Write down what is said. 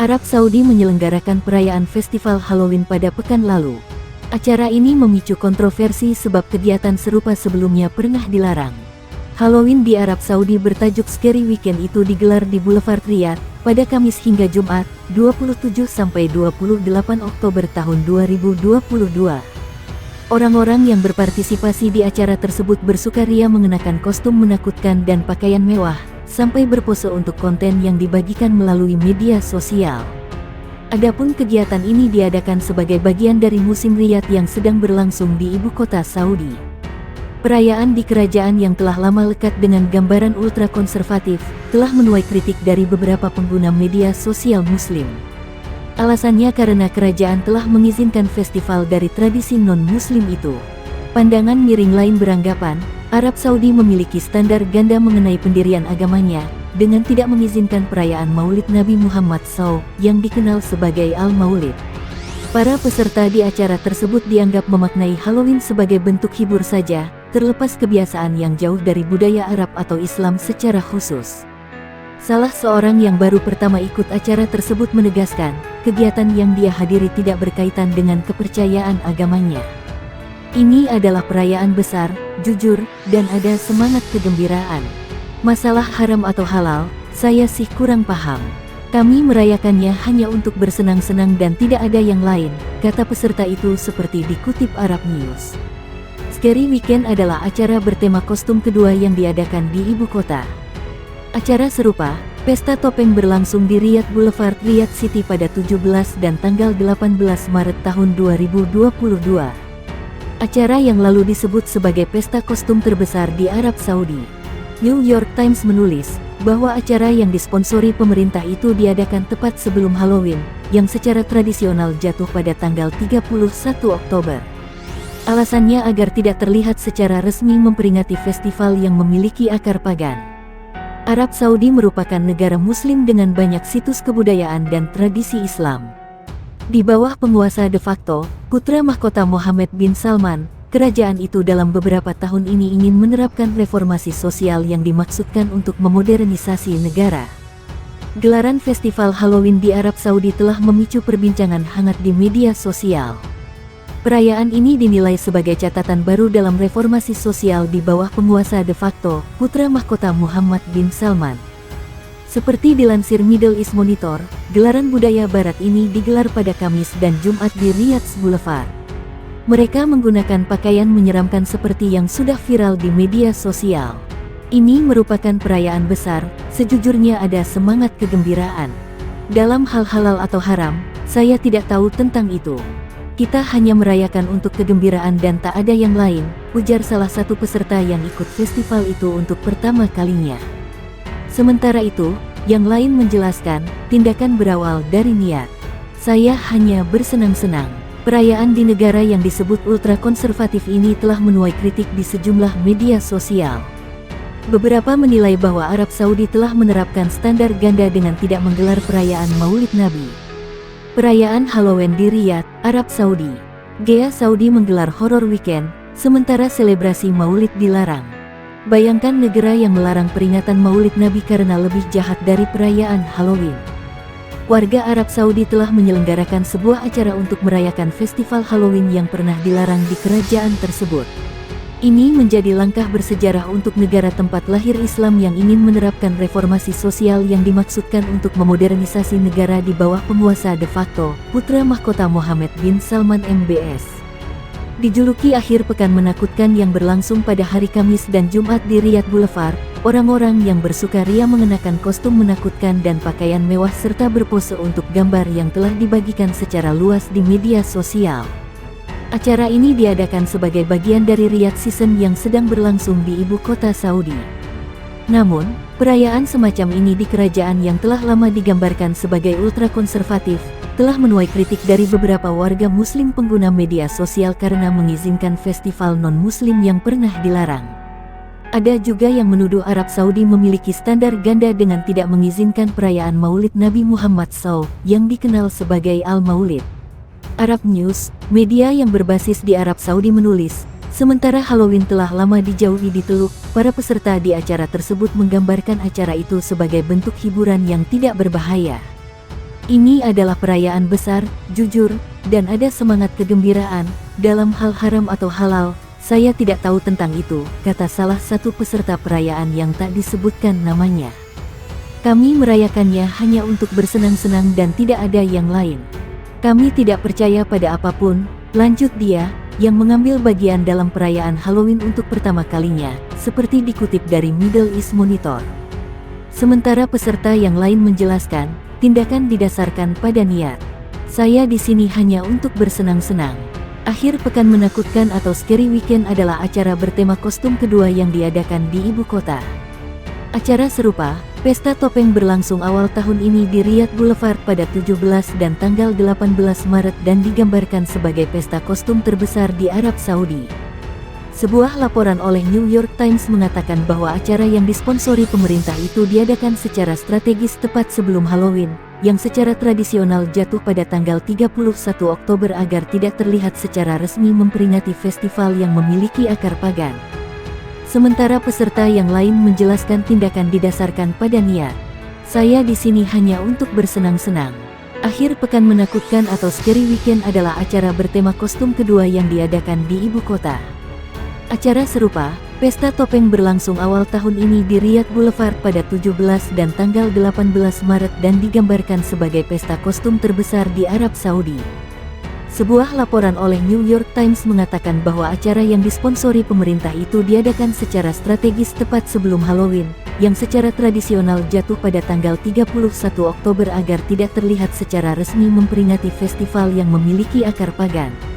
Arab Saudi menyelenggarakan perayaan festival Halloween pada pekan lalu. Acara ini memicu kontroversi sebab kegiatan serupa sebelumnya pernah dilarang. Halloween di Arab Saudi bertajuk Scary Weekend itu digelar di Boulevard Riyadh pada Kamis hingga Jumat, 27-28 Oktober tahun 2022. Orang-orang yang berpartisipasi di acara tersebut bersukaria mengenakan kostum menakutkan dan pakaian mewah, sampai berpose untuk konten yang dibagikan melalui media sosial. Adapun kegiatan ini diadakan sebagai bagian dari musim Riyadh yang sedang berlangsung di ibu kota Saudi. Perayaan di kerajaan yang telah lama lekat dengan gambaran ultra konservatif, telah menuai kritik dari beberapa pengguna media sosial muslim. Alasannya karena kerajaan telah mengizinkan festival dari tradisi non-muslim itu. Pandangan miring lain beranggapan, Arab Saudi memiliki standar ganda mengenai pendirian agamanya, dengan tidak mengizinkan perayaan Maulid Nabi Muhammad SAW, yang dikenal sebagai Al-Maulid. Para peserta di acara tersebut dianggap memaknai Halloween sebagai bentuk hibur saja, terlepas kebiasaan yang jauh dari budaya Arab atau Islam secara khusus. Salah seorang yang baru pertama ikut acara tersebut menegaskan, kegiatan yang dia hadiri tidak berkaitan dengan kepercayaan agamanya. Ini adalah perayaan besar, jujur, dan ada semangat kegembiraan. Masalah haram atau halal, saya sih kurang paham. Kami merayakannya hanya untuk bersenang-senang dan tidak ada yang lain, kata peserta itu seperti dikutip Arab News. Scary Weekend adalah acara bertema kostum kedua yang diadakan di ibu kota. Acara serupa, Pesta Topeng berlangsung di Riyadh Boulevard Riyadh City pada 17 dan tanggal 18 Maret tahun 2022. Acara yang lalu disebut sebagai pesta kostum terbesar di Arab Saudi. New York Times menulis bahwa acara yang disponsori pemerintah itu diadakan tepat sebelum Halloween, yang secara tradisional jatuh pada tanggal 31 Oktober. Alasannya agar tidak terlihat secara resmi memperingati festival yang memiliki akar pagan. Arab Saudi merupakan negara muslim dengan banyak situs kebudayaan dan tradisi Islam. Di bawah penguasa de facto, putra mahkota Mohammed bin Salman, kerajaan itu dalam beberapa tahun ini ingin menerapkan reformasi sosial yang dimaksudkan untuk memodernisasi negara. Gelaran festival Halloween di Arab Saudi telah memicu perbincangan hangat di media sosial. Perayaan ini dinilai sebagai catatan baru dalam reformasi sosial di bawah penguasa de facto, putra mahkota Muhammad bin Salman. Seperti dilansir Middle East Monitor, gelaran budaya barat ini digelar pada Kamis dan Jumat di Riyadh Boulevard. Mereka menggunakan pakaian menyeramkan seperti yang sudah viral di media sosial. Ini merupakan perayaan besar, sejujurnya ada semangat kegembiraan. Dalam hal halal atau haram, saya tidak tahu tentang itu. Kita hanya merayakan untuk kegembiraan dan tak ada yang lain, ujar salah satu peserta yang ikut festival itu untuk pertama kalinya. Sementara itu, yang lain menjelaskan, tindakan berawal dari niat. Saya hanya bersenang-senang. Perayaan di negara yang disebut ultra konservatif ini telah menuai kritik di sejumlah media sosial. Beberapa menilai bahwa Arab Saudi telah menerapkan standar ganda dengan tidak menggelar perayaan Maulid Nabi. Perayaan Halloween di Riyadh, Arab Saudi. Gea Saudi menggelar Horror Weekend, sementara selebrasi Maulid dilarang. Bayangkan negara yang melarang peringatan Maulid Nabi karena lebih jahat dari perayaan Halloween. Warga Arab Saudi telah menyelenggarakan sebuah acara untuk merayakan festival Halloween yang pernah dilarang di kerajaan tersebut. Ini menjadi langkah bersejarah untuk negara tempat lahir Islam yang ingin menerapkan reformasi sosial yang dimaksudkan untuk memodernisasi negara di bawah penguasa de facto, putra mahkota Mohammed bin Salman MBS. Dijuluki akhir pekan menakutkan yang berlangsung pada hari Kamis dan Jumat di Riyadh Boulevard, orang-orang yang bersukaria mengenakan kostum menakutkan dan pakaian mewah serta berpose untuk gambar yang telah dibagikan secara luas di media sosial. Acara ini diadakan sebagai bagian dari Riyadh Season yang sedang berlangsung di ibu kota Saudi. Namun, perayaan semacam ini di kerajaan yang telah lama digambarkan sebagai ultra konservatif, telah menuai kritik dari beberapa warga muslim pengguna media sosial karena mengizinkan festival non-muslim yang pernah dilarang. Ada juga yang menuduh Arab Saudi memiliki standar ganda dengan tidak mengizinkan perayaan Maulid Nabi Muhammad SAW, yang dikenal sebagai Al-Maulid. Arab News, media yang berbasis di Arab Saudi menulis, sementara Halloween telah lama dijauhi di Teluk, para peserta di acara tersebut menggambarkan acara itu sebagai bentuk hiburan yang tidak berbahaya. Ini adalah perayaan besar, jujur, dan ada semangat kegembiraan. Dalam hal haram atau halal, saya tidak tahu tentang itu, kata salah satu peserta perayaan yang tak disebutkan namanya. Kami merayakannya hanya untuk bersenang-senang dan tidak ada yang lain. Kami tidak percaya pada apapun, lanjut dia, yang mengambil bagian dalam perayaan Halloween untuk pertama kalinya, seperti dikutip dari Middle East Monitor. Sementara peserta yang lain menjelaskan, tindakan didasarkan pada niat. Saya di sini hanya untuk bersenang-senang. Akhir pekan menakutkan atau Scary Weekend adalah acara bertema kostum kedua yang diadakan di ibu kota. Acara serupa, Pesta Topeng berlangsung awal tahun ini di Riyadh Boulevard pada 17 dan tanggal 18 Maret dan digambarkan sebagai pesta kostum terbesar di Arab Saudi. Sebuah laporan oleh New York Times mengatakan bahwa acara yang disponsori pemerintah itu diadakan secara strategis tepat sebelum Halloween, yang secara tradisional jatuh pada tanggal 31 Oktober agar tidak terlihat secara resmi memperingati festival yang memiliki akar pagan. Sementara peserta yang lain menjelaskan tindakan didasarkan pada niat. Saya di sini hanya untuk bersenang-senang. Akhir pekan menakutkan atau Scary Weekend adalah acara bertema kostum kedua yang diadakan di ibu kota. Acara serupa, Pesta Topeng berlangsung awal tahun ini di Riyadh Boulevard pada 17 dan tanggal 18 Maret dan digambarkan sebagai pesta kostum terbesar di Arab Saudi. Sebuah laporan oleh New York Times mengatakan bahwa acara yang disponsori pemerintah itu diadakan secara strategis tepat sebelum Halloween, yang secara tradisional jatuh pada tanggal 31 Oktober agar tidak terlihat secara resmi memperingati festival yang memiliki akar pagan.